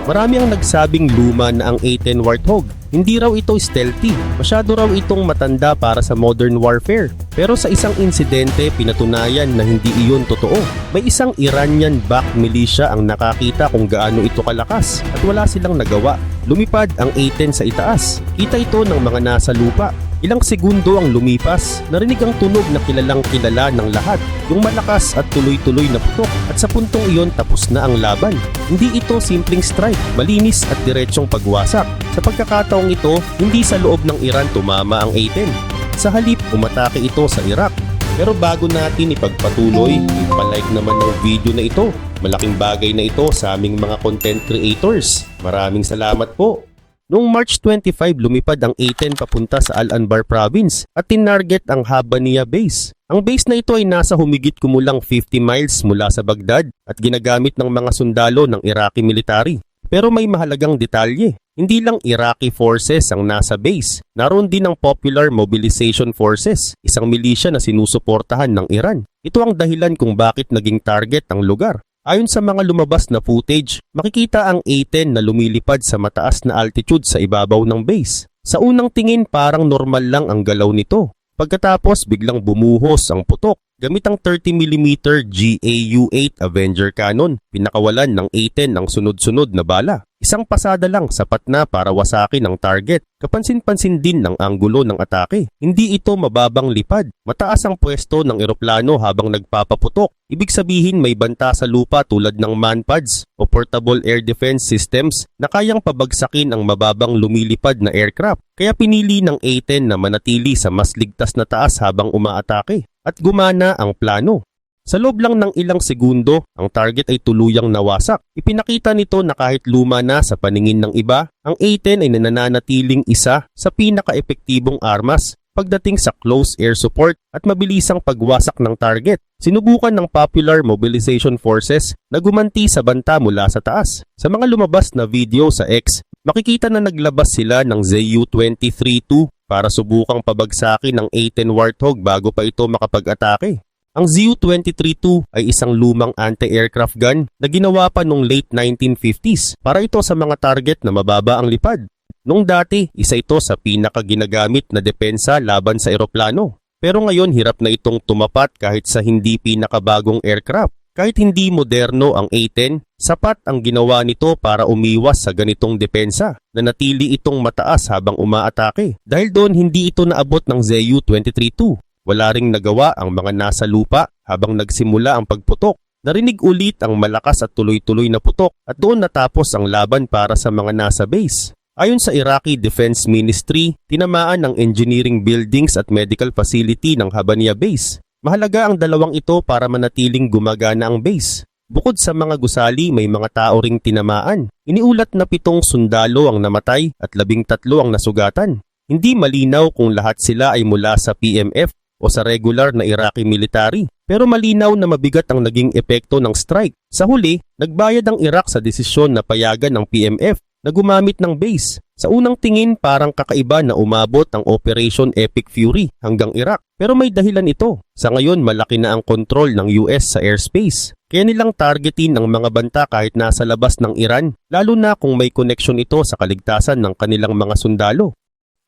Marami ang nagsabing luma na ang A-10 Warthog. Hindi raw ito stealthy, masyado raw itong matanda para sa modern warfare. Pero sa isang insidente, pinatunayan na hindi iyon totoo. May isang Iranian-backed militia ang nakakita kung gaano ito kalakas at wala silang nagawa. Lumipad ang A-10 sa itaas. Kita ito ng mga nasa lupa. Ilang segundo ang lumipas, narinig ang tunog na kilalang kilala ng lahat, yung malakas at tuloy-tuloy na putok, at sa puntong iyon tapos na ang laban. Hindi ito simpleng strike, malinis at diretsong pagwasak. Sa pagkakataong ito, hindi sa loob ng Iran tumama ang A-10. Sa halip, umatake ito sa Iraq. Pero bago natin ipagpatuloy, ipalike naman ng video na ito. Malaking bagay na ito sa aming mga content creators. Maraming salamat po. Noong March 25, lumipad ang A-10 papunta sa Al-Anbar province at tinarget ang Habbaniyah base. Ang base na ito ay nasa humigit kumulang 50 miles mula sa Baghdad at ginagamit ng mga sundalo ng Iraqi military. Pero may mahalagang detalye. Hindi lang Iraqi forces ang nasa base. Naroon din ang Popular Mobilization Forces, isang milisya na sinusuportahan ng Iran. Ito ang dahilan kung bakit naging target ang lugar. Ayon sa mga lumabas na footage, makikita ang A-10 na lumilipad sa mataas na altitude sa ibabaw ng base. Sa unang tingin parang normal lang ang galaw nito. Pagkatapos biglang bumuhos ang putok. Gamit ang 30mm GAU-8 Avenger cannon, pinakawalan ng A-10 ang sunod-sunod na bala. Isang pasada lang sapat na para wasakin ang target. Kapansin-pansin din ng anggulo ng atake. Hindi ito mababang lipad. Mataas ang pwesto ng eroplano habang nagpapaputok. Ibig sabihin may banta sa lupa tulad ng manpads o portable air defense systems na kayang pabagsakin ang mababang lumilipad na aircraft. Kaya pinili ng A-10 na manatili sa mas ligtas na taas habang umaatake. At gumana ang plano. Sa loob lang ng ilang segundo, ang target ay tuluyang nawasak. Ipinakita nito na kahit luma na sa paningin ng iba, ang A-10 ay nananatiling isa sa pinaka-epektibong armas pagdating sa close air support at mabilisang pagwasak ng target. Sinubukan ng Popular Mobilization Forces na gumanti sa banta mula sa taas. Sa mga lumabas na video sa X, makikita na naglabas sila ng ZU-23-2 para subukang pabagsakin ng A-10 Warthog bago pa ito makapag-atake. Ang ZU-23-2 ay isang lumang anti-aircraft gun na ginawa pa noong late 1950s para ito sa mga target na mababa ang lipad. Noong dati, isa ito sa pinakaginagamit na depensa laban sa eroplano. Pero ngayon hirap na itong tumapat kahit sa hindi pinakabagong aircraft. Kahit hindi moderno ang A-10, sapat ang ginawa nito para umiwas sa ganitong depensa. Nanatili itong mataas habang umaatake. Dahil doon hindi ito naabot ng ZU-23-2. Wala ring nagawa ang mga nasa lupa habang nagsimula ang pagputok. Narinig ulit ang malakas at tuloy-tuloy na putok at doon natapos ang laban para sa mga nasa base. Ayon sa Iraqi Defense Ministry, tinamaan ang engineering buildings at medical facility ng Habbaniyah base. Mahalaga ang dalawang ito para manatiling gumagana ang base. Bukod sa mga gusali, may mga tao ring tinamaan. Iniulat na 7 sundalo ang namatay at 13 ang nasugatan. Hindi malinaw kung lahat sila ay mula sa PMF o sa regular na Iraqi military. Pero malinaw na mabigat ang naging epekto ng strike. Sa huli, nagbayad ang Iraq sa desisyon na payagan ng PMF na gumamit ng base. Sa unang tingin parang kakaiba na umabot ang Operation Epic Fury hanggang Iraq. Pero may dahilan ito. Sa ngayon malaki na ang kontrol ng US sa airspace. Kaya nilang targetin ang mga banta kahit nasa labas ng Iran, lalo na kung may connection ito sa kaligtasan ng kanilang mga sundalo.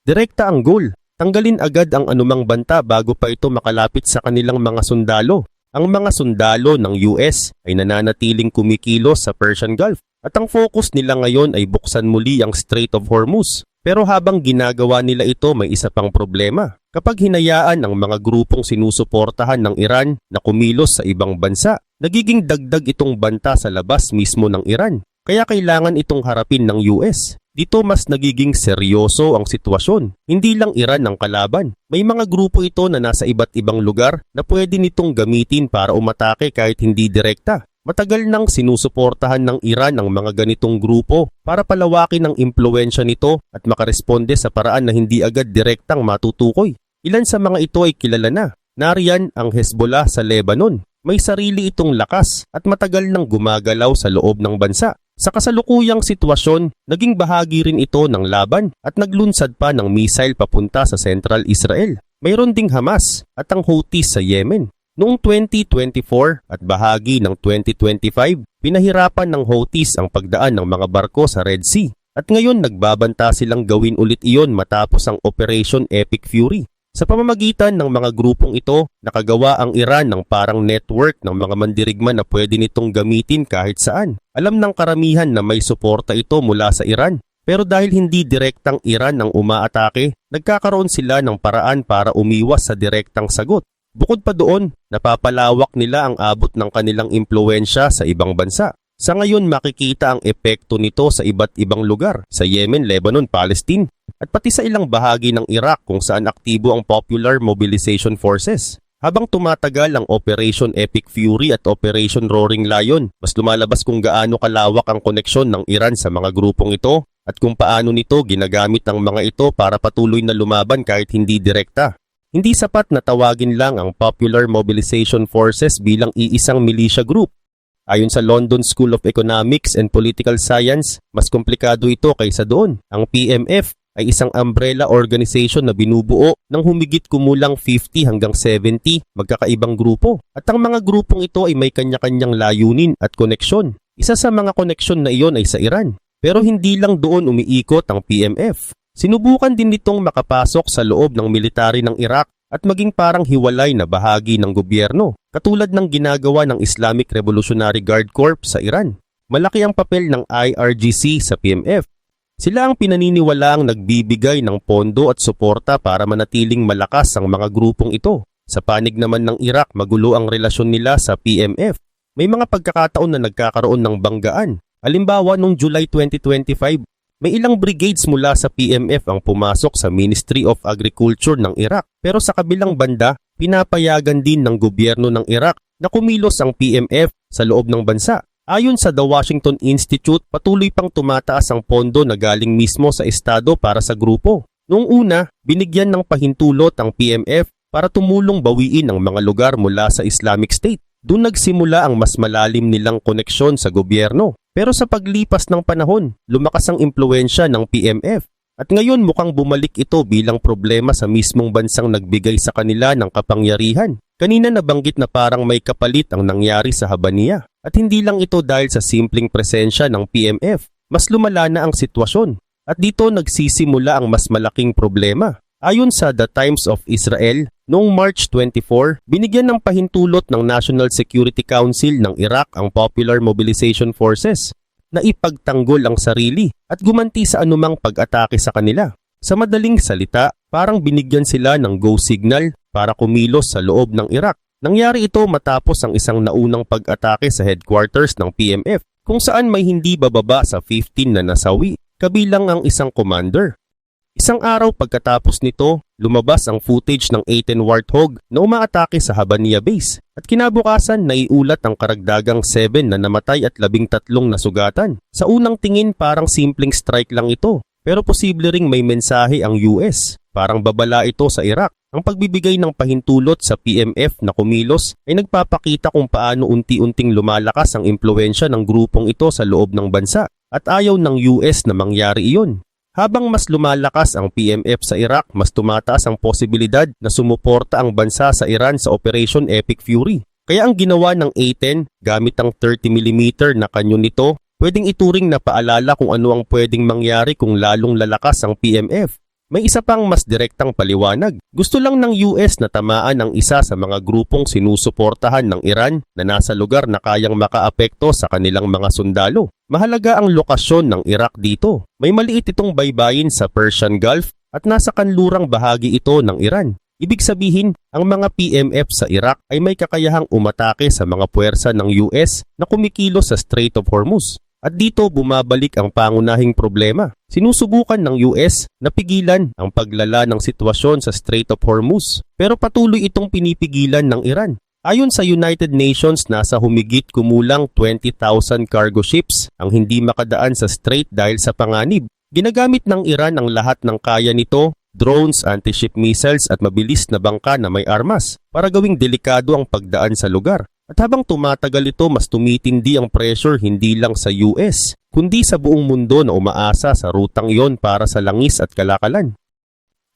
Direkta ang goal. Tanggalin agad ang anumang banta bago pa ito makalapit sa kanilang mga sundalo. Ang mga sundalo ng US ay nananatiling kumikilos sa Persian Gulf. At ang focus nila ngayon ay buksan muli ang Strait of Hormuz. Pero habang ginagawa nila ito may isa pang problema. Kapag hinayaan ang mga grupong sinusuportahan ng Iran na kumilos sa ibang bansa, nagiging dagdag itong banta sa labas mismo ng Iran. Kaya kailangan itong harapin ng US. Dito mas nagiging seryoso ang sitwasyon. Hindi lang Iran ang kalaban. May mga grupo ito na nasa iba't ibang lugar na pwede nitong gamitin para umatake kahit hindi direkta. Matagal nang sinusuportahan ng Iran ang mga ganitong grupo para palawakin ang impluwensya nito at makaresponde sa paraan na hindi agad direktang matutukoy. Ilan sa mga ito ay kilala na. Nariyan ang Hezbollah sa Lebanon. May sarili itong lakas at matagal nang gumagalaw sa loob ng bansa. Sa kasalukuyang sitwasyon, naging bahagi rin ito ng laban at naglunsad pa ng missile papunta sa Central Israel. Mayroon ding Hamas at ang Houthis sa Yemen. Noong 2024 at bahagi ng 2025, pinahirapan ng Houthis ang pagdaan ng mga barko sa Red Sea. At ngayon nagbabanta silang gawin ulit iyon matapos ang Operation Epic Fury. Sa pamamagitan ng mga grupong ito, nakagawa ang Iran ng parang network ng mga mandirigma na pwede nitong gamitin kahit saan. Alam ng karamihan na may suporta ito mula sa Iran. Pero dahil hindi direktang Iran ang umaatake, nagkakaroon sila ng paraan para umiwas sa direktang sagot. Bukod pa doon, napapalawak nila ang abot ng kanilang impluwensya sa ibang bansa. Sa ngayon makikita ang epekto nito sa iba't ibang lugar, sa Yemen, Lebanon, Palestine, at pati sa ilang bahagi ng Iraq kung saan aktibo ang Popular Mobilization Forces. Habang tumatagal ang Operation Epic Fury at Operation Roaring Lion, mas lumalabas kung gaano kalawak ang koneksyon ng Iran sa mga grupong ito at kung paano nito ginagamit ang mga ito para patuloy na lumaban kahit hindi direkta. Hindi sapat na tawagin lang ang Popular Mobilization Forces bilang iisang militia group. Ayon sa London School of Economics and Political Science, mas komplikado ito kaysa doon. Ang PMF ay isang umbrella organization na binubuo ng humigit kumulang 50 hanggang 70 magkakaibang grupo. At ang mga grupong ito ay may kanya-kanyang layunin at koneksyon. Isa sa mga koneksyon na iyon ay sa Iran. Pero hindi lang doon umiikot ang PMF. Sinubukan din nitong makapasok sa loob ng military ng Iraq at maging parang hiwalay na bahagi ng gobyerno, katulad ng ginagawa ng Islamic Revolutionary Guard Corps sa Iran. Malaki ang papel ng IRGC sa PMF. Sila ang pinaniniwalaang nagbibigay ng pondo at suporta para manatiling malakas ang mga grupong ito. Sa panig naman ng Iraq, magulo ang relasyon nila sa PMF. May mga pagkakataon na nagkakaroon ng banggaan. Halimbawa, noong July 2025, may ilang brigades mula sa PMF ang pumasok sa Ministry of Agriculture ng Iraq. Pero sa kabilang banda, pinapayagan din ng gobyerno ng Iraq na kumilos ang PMF sa loob ng bansa. Ayon sa The Washington Institute, patuloy pang tumataas ang pondo na galing mismo sa estado para sa grupo. Noong una, binigyan ng pahintulot ang PMF para tumulong bawiin ang mga lugar mula sa Islamic State. Doon nagsimula ang mas malalim nilang koneksyon sa gobyerno. Pero sa paglipas ng panahon, lumakas ang impluwensya ng PMF. At ngayon mukhang bumalik ito bilang problema sa mismong bansang nagbigay sa kanila ng kapangyarihan. Kanina nabanggit na parang may kapalit ang nangyari sa Habaniyah. At hindi lang ito dahil sa simpleng presensya ng PMF. Mas lumala na ang sitwasyon. At dito nagsisimula ang mas malaking problema. Ayon sa The Times of Israel, noong March 24, binigyan ng pahintulot ng National Security Council ng Iraq ang Popular Mobilization Forces na ipagtanggol ang sarili at gumanti sa anumang pag-atake sa kanila. Sa madaling salita, parang binigyan sila ng go signal para kumilos sa loob ng Iraq. Nangyari ito matapos ang isang naunang pag-atake sa headquarters ng PMF kung saan may hindi bababa sa 15 na nasawi, kabilang ang isang commander. Isang araw pagkatapos nito, lumabas ang footage ng A-10 Warthog na umaatake sa Habaniyah Base at kinabukasan naiulat ang karagdagang 7 na namatay at 13 nasugatan. Sa unang tingin parang simpleng strike lang ito, pero posible ring may mensahe ang US. Parang babala ito sa Iraq. Ang pagbibigay ng pahintulot sa PMF na kumilos ay nagpapakita kung paano unti-unting lumalakas ang impluwensya ng grupong ito sa loob ng bansa at ayaw ng US na mangyari iyon. Habang mas lumalakas ang PMF sa Iraq, mas tumataas ang posibilidad na sumuporta ang bansa sa Iran sa Operation Epic Fury. Kaya ang ginawa ng A-10 gamit ang 30mm na kanyon nito, pwedeng ituring na paalala kung ano ang pwedeng mangyari kung lalong lalakas ang PMF. May isa pang mas direktang paliwanag. Gusto lang ng US na tamaan ang isa sa mga grupong sinusuportahan ng Iran na nasa lugar na kayang makaapekto sa kanilang mga sundalo. Mahalaga ang lokasyon ng Iraq dito. May maliit itong baybayin sa Persian Gulf at nasa kanlurang bahagi ito ng Iran. Ibig sabihin, ang mga PMF sa Iraq ay may kakayahang umatake sa mga puwersa ng US na kumikilos sa Strait of Hormuz. At dito bumabalik ang pangunahing problema. Sinusubukan ng US na pigilan ang paglala ng sitwasyon sa Strait of Hormuz, pero patuloy itong pinipigilan ng Iran. Ayon sa United Nations, nasa humigit kumulang 20,000 cargo ships ang hindi makadaan sa strait dahil sa panganib. Ginagamit ng Iran ang lahat ng kaya nito, drones, anti-ship missiles at mabilis na bangka na may armas para gawing delikado ang pagdaan sa lugar. At habang tumatagal ito, mas tumitindi ang pressure hindi lang sa US, kundi sa buong mundo na umaasa sa rutang iyon para sa langis at kalakalan.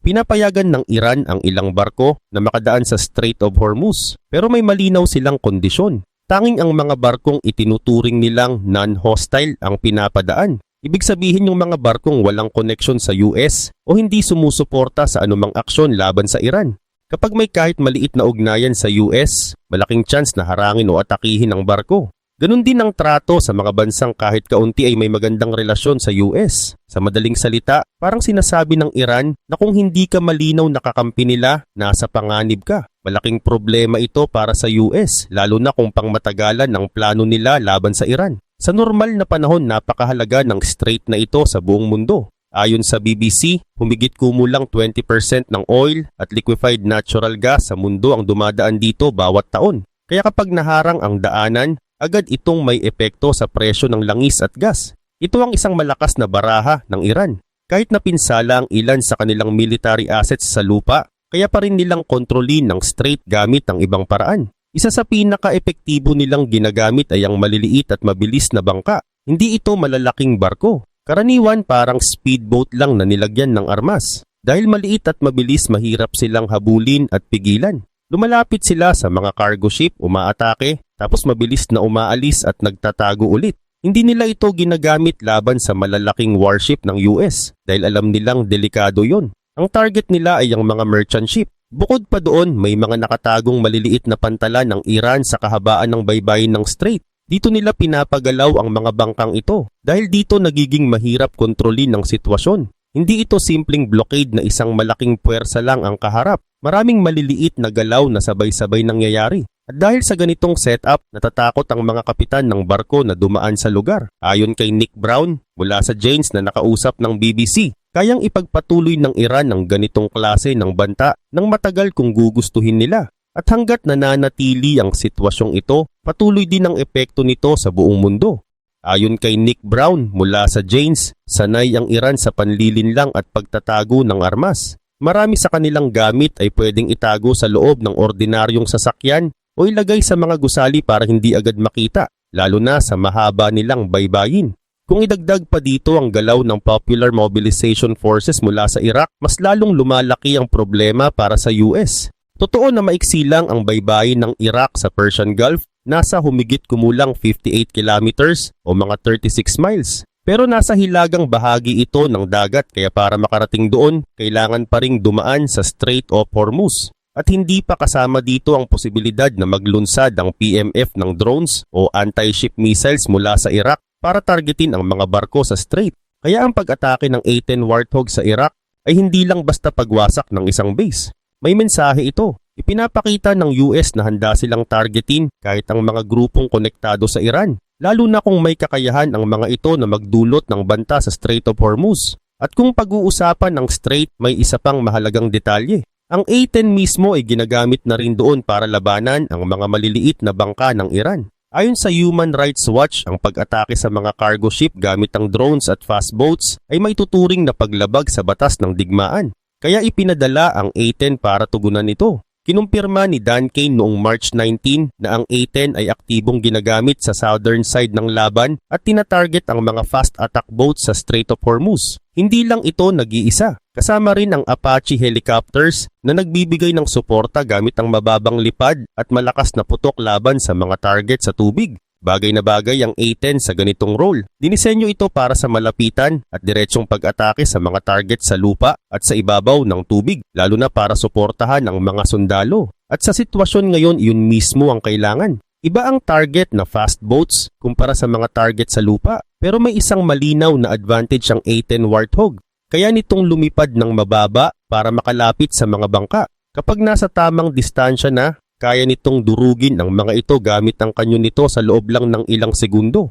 Pinapayagan ng Iran ang ilang barko na makadaan sa Strait of Hormuz, pero may malinaw silang kondisyon. Tanging ang mga barkong itinuturing nilang non-hostile ang pinapadaan. Ibig sabihin yung mga barkong walang koneksyon sa US o hindi sumusuporta sa anumang aksyon laban sa Iran. Kapag may kahit maliit na ugnayan sa US, malaking chance na harangin o atakihin ang barko. Ganun din ang trato sa mga bansang kahit kaunti ay may magandang relasyon sa US. Sa madaling salita, parang sinasabi ng Iran na kung hindi ka malinaw na kakampi nila, nasa panganib ka. Malaking problema ito para sa US, lalo na kung pangmatagalan ang plano nila laban sa Iran. Sa normal na panahon, napakahalaga ng strait na ito sa buong mundo. Ayon sa BBC, humigit kumulang 20% ng oil at liquefied natural gas sa mundo ang dumadaan dito bawat taon. Kaya kapag naharang ang daanan, agad itong may epekto sa presyo ng langis at gas. Ito ang isang malakas na baraha ng Iran. Kahit napinsala ang ilan sa kanilang military assets sa lupa, kaya pa rin nilang kontrolin ng strait gamit ang ibang paraan. Isa sa pinaka-epektibo nilang ginagamit ay ang maliliit at mabilis na bangka. Hindi ito malalaking barko. Karaniwan parang speedboat lang na nilagyan ng armas. Dahil maliit at mabilis, mahirap silang habulin at pigilan. Lumalapit sila sa mga cargo ship, umaatake, tapos mabilis na umaalis at nagtatago ulit. Hindi nila ito ginagamit laban sa malalaking warship ng US dahil alam nilang delikado yon. Ang target nila ay ang mga merchant ship. Bukod pa doon, may mga nakatagong maliliit na pantalan ng Iran sa kahabaan ng baybayin ng strait. Dito nila pinapagalaw ang mga bangkang ito dahil dito nagiging mahirap kontrolin ng sitwasyon. Hindi ito simpleng blockade na isang malaking puwersa lang ang kaharap. Maraming maliliit na galaw na sabay-sabay nangyayari. At dahil sa ganitong setup, natatakot ang mga kapitan ng barko na dumaan sa lugar. Ayon kay Nick Brown, mula sa Janes na nakausap ng BBC, kayang ipagpatuloy ng Iran ng ganitong klase ng banta ng matagal kung gugustuhin nila. At hanggat nananatili ang sitwasyong ito, patuloy din ang epekto nito sa buong mundo. Ayon kay Nick Brown mula sa Janes, sanay ang Iran sa panlilinlang at pagtatago ng armas. Marami sa kanilang gamit ay pwedeng itago sa loob ng ordinaryong sasakyan o ilagay sa mga gusali para hindi agad makita, lalo na sa mahaba nilang baybayin. Kung idagdag pa dito ang galaw ng Popular Mobilization Forces mula sa Iraq, mas lalong lumalaki ang problema para sa US. Totoo na maiksi lang ang baybayin ng Iraq sa Persian Gulf, nasa humigit kumulang 58 kilometers o mga 36 miles. Pero nasa hilagang bahagi ito ng dagat kaya para makarating doon, kailangan pa ring dumaan sa Strait of Hormuz. At hindi pa kasama dito ang posibilidad na maglunsad ang PMF ng drones o anti-ship missiles mula sa Iraq para targetin ang mga barko sa strait. Kaya ang pag-atake ng A-10 Warthog sa Iraq ay hindi lang basta pagwasak ng isang base. May mensahe ito. Ipinapakita ng US na handa silang targetin kahit ang mga grupong konektado sa Iran, lalo na kung may kakayahan ang mga ito na magdulot ng banta sa Strait of Hormuz. At kung pag-uusapan ng strait, may isa pang mahalagang detalye. Ang A-10 mismo ay ginagamit na rin doon para labanan ang mga maliliit na bangka ng Iran. Ayon sa Human Rights Watch, ang pag-atake sa mga cargo ship gamit ang drones at fast boats ay may tuturing na paglabag sa batas ng digmaan. Kaya ipinadala ang A-10 para tugunan ito. Kinumpirma ni Dan Kane noong March 19 na ang A-10 ay aktibong ginagamit sa southern side ng laban at tinatarget ang mga fast attack boats sa Strait of Hormuz. Hindi lang ito nag-iisa. Kasama rin ang Apache helicopters na nagbibigay ng suporta gamit ang mababang lipad at malakas na putok laban sa mga target sa tubig. Bagay na bagay ang A-10 sa ganitong role. Dinisenyo ito para sa malapitan at diretsong pag-atake sa mga target sa lupa at sa ibabaw ng tubig, lalo na para suportahan ang mga sundalo. At sa sitwasyon ngayon, yun mismo ang kailangan. Iba ang target na fast boats kumpara sa mga target sa lupa, pero may isang malinaw na advantage ang A-10 Warthog. Kaya nitong lumipad ng mababa para makalapit sa mga bangka. Kapag nasa tamang distansya na, kaya nitong durugin ang mga ito gamit ang kanyon nito sa loob lang ng ilang segundo.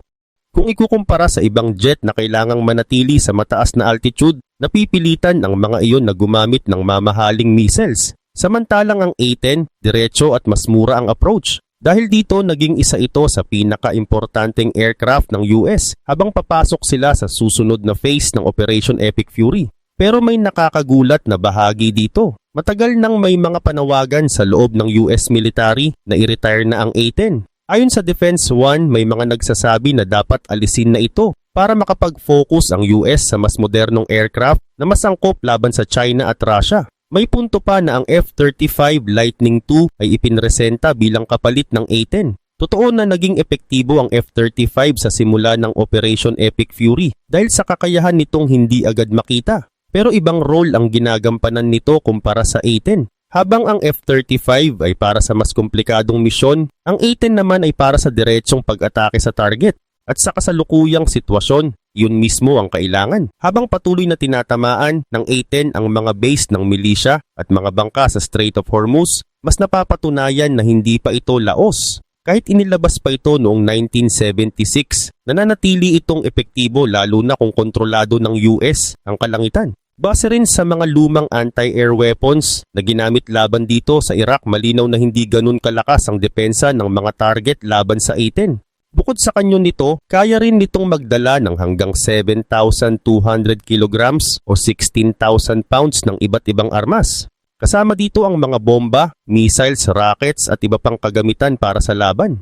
Kung ikukumpara sa ibang jet na kailangang manatili sa mataas na altitude, napipilitan ang mga iyon na gumamit ng mamahaling missiles. Samantalang ang A-10, diretso at mas mura ang approach. Dahil dito, naging isa ito sa pinaka-importanteng aircraft ng US habang papasok sila sa susunod na phase ng Operation Epic Fury. Pero may nakakagulat na bahagi dito. Matagal nang may mga panawagan sa loob ng US military na i-retire na ang A-10. Ayon sa Defense One, may mga nagsasabi na dapat alisin na ito para makapag-focus ang US sa mas modernong aircraft na mas angkop laban sa China at Russia. May punto pa na ang F-35 Lightning II ay ipinresenta bilang kapalit ng A-10. Totoo na naging epektibo ang F-35 sa simula ng Operation Epic Fury dahil sa kakayahan nitong hindi agad makita. Pero ibang role ang ginagampanan nito kumpara sa A-10. Habang ang F-35 ay para sa mas komplikadong misyon, ang A-10 naman ay para sa diretsong pag-atake sa target. At sa kasalukuyang sitwasyon, yun mismo ang kailangan. Habang patuloy na tinatamaan ng A-10 ang mga base ng milisya at mga bangka sa Strait of Hormuz, mas napapatunayan na hindi pa ito laos. Kahit inilabas pa ito noong 1976, nananatili itong epektibo lalo na kung kontrolado ng US ang kalangitan. Base rin sa mga lumang anti-air weapons na ginamit laban dito sa Iraq, malinaw na hindi ganun kalakas ang depensa ng mga target laban sa A-10. Bukod sa kanyon nito, kaya rin nitong magdala ng hanggang 7,200 kilograms o 16,000 pounds ng iba't ibang armas. Kasama dito ang mga bomba, missiles, rockets at iba pang kagamitan para sa laban.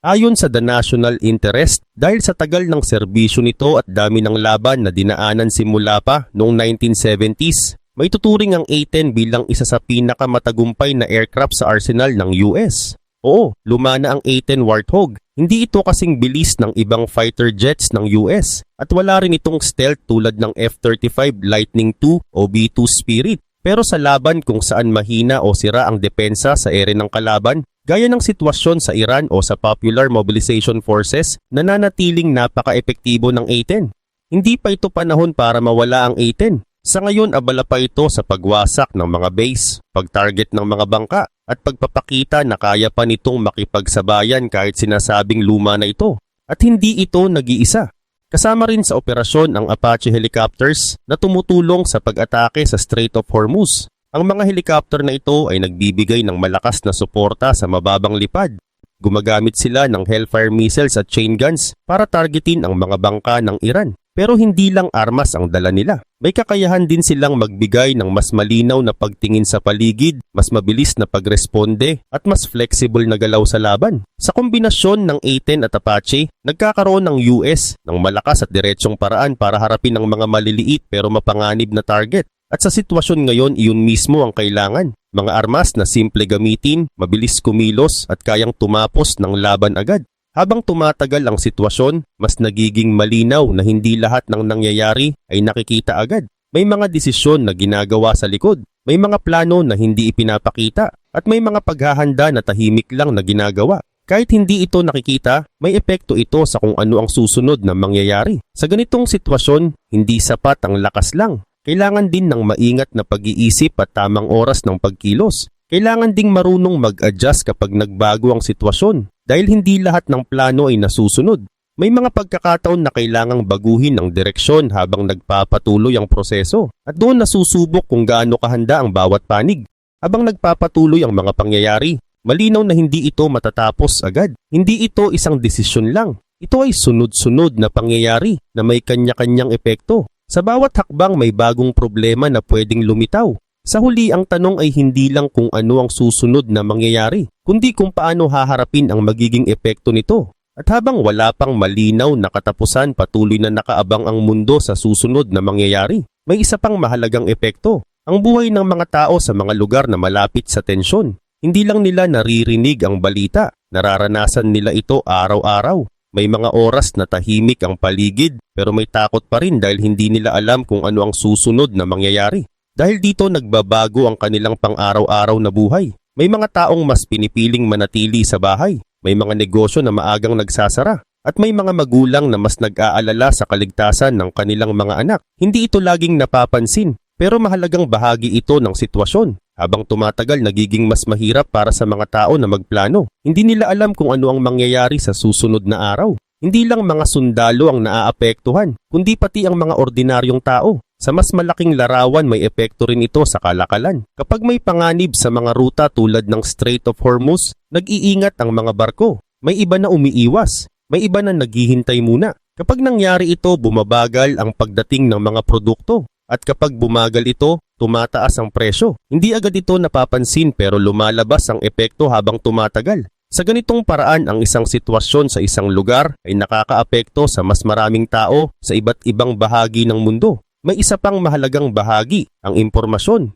Ayon sa The National Interest, dahil sa tagal ng serbisyo nito at dami ng laban na dinaanan simula pa noong 1970s, may tuturing ang A-10 bilang isa sa pinakamatagumpay na aircraft sa arsenal ng US. Oo, lumana ang A-10 Warthog. Hindi ito kasing bilis ng ibang fighter jets ng US at wala rin itong stealth tulad ng F-35 Lightning II o B-2 Spirit. Pero sa laban kung saan mahina o sira ang depensa sa ere ng kalaban, gaya ng sitwasyon sa Iran o sa Popular Mobilization Forces, nananatiling napaka-epektibo ng A-10. Hindi pa ito panahon para mawala ang A-10. Sa ngayon, abala pa ito sa pagwasak ng mga base, pag-target ng mga bangka, at pagpapakita na kaya pa nitong makipagsabayan kahit sinasabing luma na ito. At hindi ito nag-iisa. Kasama rin sa operasyon ang Apache helicopters na tumutulong sa pag-atake sa Strait of Hormuz. Ang mga helicopter na ito ay nagbibigay ng malakas na suporta sa mababang lipad. Gumagamit sila ng Hellfire missiles at chain guns para targetin ang mga bangka ng Iran. Pero hindi lang armas ang dala nila. May kakayahan din silang magbigay ng mas malinaw na pagtingin sa paligid, mas mabilis na pagresponde at mas flexible na galaw sa laban. Sa kombinasyon ng A-10 at Apache, nagkakaroon ng US ng malakas at diretsong paraan para harapin ang mga maliliit pero mapanganib na target. At sa sitwasyon ngayon, iyon mismo ang kailangan. Mga armas na simple gamitin, mabilis kumilos at kayang tumapos ng laban agad. Habang tumatagal ang sitwasyon, mas nagiging malinaw na hindi lahat ng nangyayari ay nakikita agad. May mga desisyon na ginagawa sa likod, may mga plano na hindi ipinapakita, at may mga paghahanda na tahimik lang na ginagawa. Kahit hindi ito nakikita, may epekto ito sa kung ano ang susunod na mangyayari. Sa ganitong sitwasyon, hindi sapat ang lakas lang. Kailangan din ng maingat na pag-iisip at tamang oras ng pagkilos. Kailangan ding marunong mag-adjust kapag nagbago ang sitwasyon dahil hindi lahat ng plano ay nasusunod. May mga pagkakataon na kailangang baguhin ang direksyon habang nagpapatuloy ang proseso at doon nasusubok kung gaano kahanda ang bawat panig. Habang nagpapatuloy ang mga pangyayari, malinaw na hindi ito matatapos agad. Hindi ito isang desisyon lang. Ito ay sunod-sunod na pangyayari na may kanya-kanyang epekto. Sa bawat hakbang may bagong problema na pwedeng lumitaw. Sa huli, ang tanong ay hindi lang kung ano ang susunod na mangyayari, kundi kung paano haharapin ang magiging epekto nito. At habang wala pang malinaw na katapusan, patuloy na nakaabang ang mundo sa susunod na mangyayari. May isa pang mahalagang epekto, ang buhay ng mga tao sa mga lugar na malapit sa tensyon. Hindi lang nila naririnig ang balita, nararanasan nila ito araw-araw. May mga oras na tahimik ang paligid, pero may takot pa rin dahil hindi nila alam kung ano ang susunod na mangyayari. Dahil dito nagbabago ang kanilang pang-araw-araw na buhay. May mga taong mas pinipiling manatili sa bahay. May mga negosyo na maagang nagsasara. At may mga magulang na mas nag-aalala sa kaligtasan ng kanilang mga anak. Hindi ito laging napapansin, pero mahalagang bahagi ito ng sitwasyon. Habang tumatagal, nagiging mas mahirap para sa mga tao na magplano. Hindi nila alam kung ano ang mangyayari sa susunod na araw. Hindi lang mga sundalo ang naaapektuhan, kundi pati ang mga ordinaryong tao. Sa mas malaking larawan may epekto rin ito sa kalakalan. Kapag may panganib sa mga ruta tulad ng Strait of Hormuz, nag-iingat ang mga barko. May iba na umiiwas, may iba na naghihintay muna. Kapag nangyari ito, bumabagal ang pagdating ng mga produkto. At kapag bumagal ito, tumataas ang presyo. Hindi agad ito napapansin pero lumalabas ang epekto habang tumatagal. Sa ganitong paraan, ang isang sitwasyon sa isang lugar ay nakakaapekto sa mas maraming tao sa iba't ibang bahagi ng mundo. May isa pang mahalagang bahagi, ang impormasyon.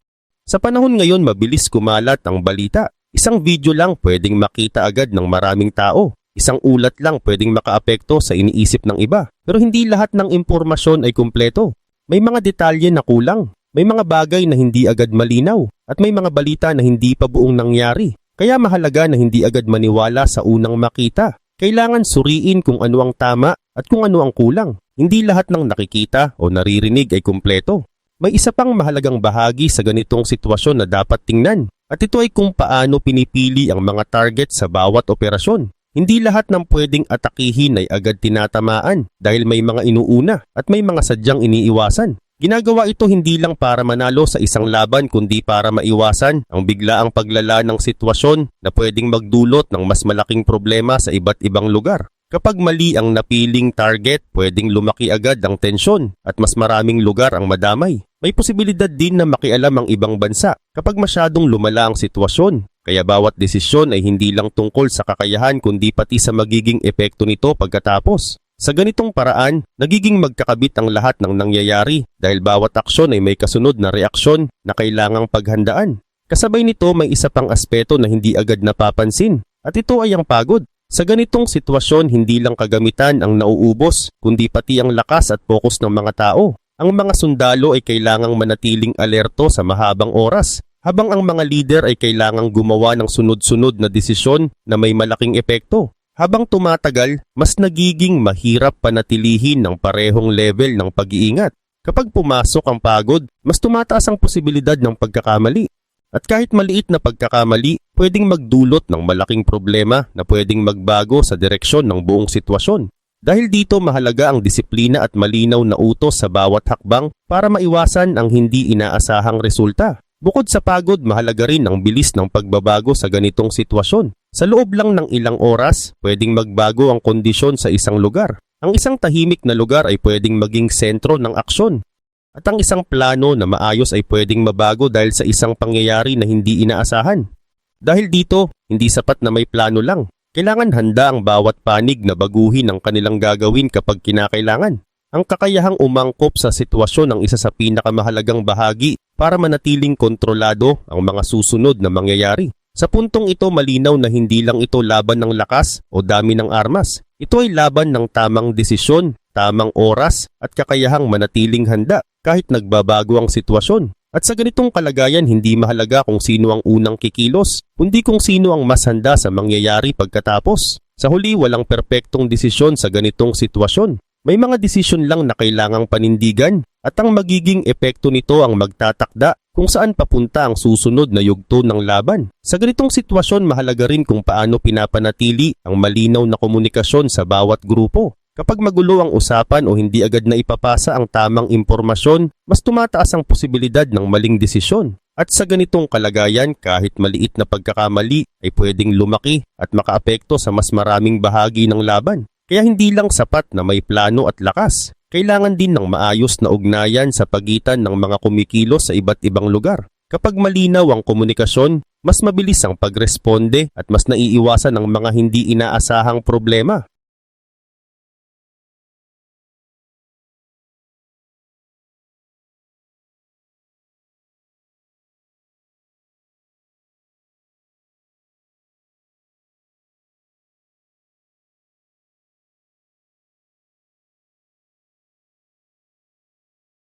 Sa panahon ngayon, mabilis kumalat ang balita. Isang video lang pwedeng makita agad ng maraming tao. Isang ulat lang pwedeng makaapekto sa iniisip ng iba. Pero hindi lahat ng impormasyon ay kumpleto. May mga detalye na kulang. May mga bagay na hindi agad malinaw. At may mga balita na hindi pa buong nangyari. Kaya mahalaga na hindi agad maniwala sa unang makita. Kailangan suriin kung ano ang tama at kung ano ang kulang. Hindi lahat ng nakikita o naririnig ay kumpleto. May isa pang mahalagang bahagi sa ganitong sitwasyon na dapat tingnan. At ito ay kung paano pinipili ang mga target sa bawat operasyon. Hindi lahat ng pwedeng atakihin ay agad tinatamaan dahil may mga inuuna at may mga sadyang iniiwasan. Ginagawa ito hindi lang para manalo sa isang laban kundi para maiwasan ang biglaang paglala ng sitwasyon na pwedeng magdulot ng mas malaking problema sa iba't ibang lugar. Kapag mali ang napiling target, pwedeng lumaki agad ang tensyon at mas maraming lugar ang madamay. May posibilidad din na makialam ang ibang bansa kapag masyadong lumala ang sitwasyon. Kaya bawat desisyon ay hindi lang tungkol sa kakayahan kundi pati sa magiging epekto nito pagkatapos. Sa ganitong paraan, nagiging magkakabit ang lahat ng nangyayari dahil bawat aksyon ay may kasunod na reaksyon na kailangang paghandaan. Kasabay nito may isa pang aspeto na hindi agad napapansin at ito ay ang pagod. Sa ganitong sitwasyon, hindi lang kagamitan ang nauubos, kundi pati ang lakas at fokus ng mga tao. Ang mga sundalo ay kailangang manatiling alerto sa mahabang oras, habang ang mga leader ay kailangang gumawa ng sunod-sunod na desisyon na may malaking epekto. Habang tumatagal, mas nagiging mahirap panatilihin ng parehong level ng pag-iingat. Kapag pumasok ang pagod, mas tumataas ang posibilidad ng pagkakamali. At kahit maliit na pagkakamali, pwedeng magdulot ng malaking problema na pwedeng magbago sa direksyon ng buong sitwasyon. Dahil dito mahalaga ang disiplina at malinaw na utos sa bawat hakbang para maiwasan ang hindi inaasahang resulta. Bukod sa pagod, mahalaga rin ang bilis ng pagbabago sa ganitong sitwasyon. Sa loob lang ng ilang oras, pwedeng magbago ang kondisyon sa isang lugar. Ang isang tahimik na lugar ay pwedeng maging sentro ng aksyon. At ang isang plano na maayos ay pwedeng mabago dahil sa isang pangyayari na hindi inaasahan. Dahil dito, hindi sapat na may plano lang. Kailangan handa ang bawat panig na baguhin ang kanilang gagawin kapag kinakailangan. Ang kakayahang umangkop sa sitwasyon ang isa sa pinakamahalagang bahagi para manatiling kontrolado ang mga susunod na mangyayari. Sa puntong ito, malinaw na hindi lang ito laban ng lakas o dami ng armas. Ito ay laban ng tamang desisyon, tamang oras at kakayahang manatiling handa kahit nagbabago ang sitwasyon. At sa ganitong kalagayan, hindi mahalaga kung sino ang unang kikilos, kundi kung sino ang mas handa sa mangyayari pagkatapos. Sa huli, walang perpektong desisyon sa ganitong sitwasyon. May mga desisyon lang na kailangang panindigan at ang magiging epekto nito ang magtatakda kung saan papunta ang susunod na yugto ng laban. Sa ganitong sitwasyon, mahalaga rin kung paano pinapanatili ang malinaw na komunikasyon sa bawat grupo. Kapag magulo ang usapan o hindi agad na ipapasa ang tamang impormasyon, mas tumataas ang posibilidad ng maling desisyon. At sa ganitong kalagayan, kahit maliit na pagkakamali ay pwedeng lumaki at makaapekto sa mas maraming bahagi ng laban. Kaya hindi lang sapat na may plano at lakas. Kailangan din ng maayos na ugnayan sa pagitan ng mga kumikilos sa iba't ibang lugar. Kapag malinaw ang komunikasyon, mas mabilis ang pagresponde at mas naiiwasan ang mga hindi inaasahang problema.